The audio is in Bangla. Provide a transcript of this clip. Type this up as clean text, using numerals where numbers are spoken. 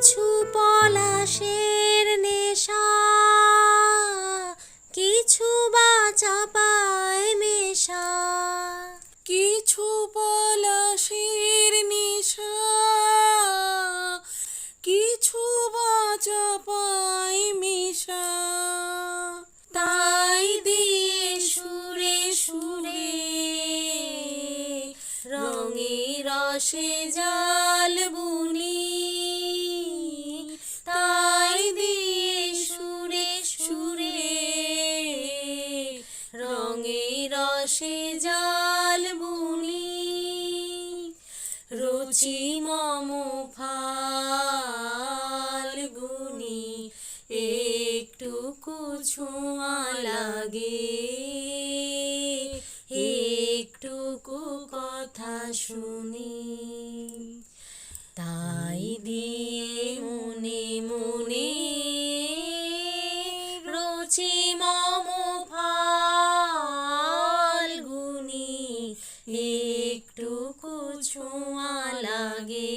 কিছু পলাশের নেশা, কিছু বা চাপায় মেশা, কিছু পলাশের নেশা, কিছু বা চাপায় মেশা। তাই দিয়ে সুরে সুরে রঙে রসে জাল বুনি, তাই দিয়ে সুরে সুরে রঙে রসে জাল বুনি। রুচি মম ফাল্গুনি, একটুকু ছোঁয়া লাগে, একটুকু কথা শুনি। তাই দিয়ে মনে মনে রুচি মম ফাল্গুনি, একটুকু ছোঁয়া লাগে,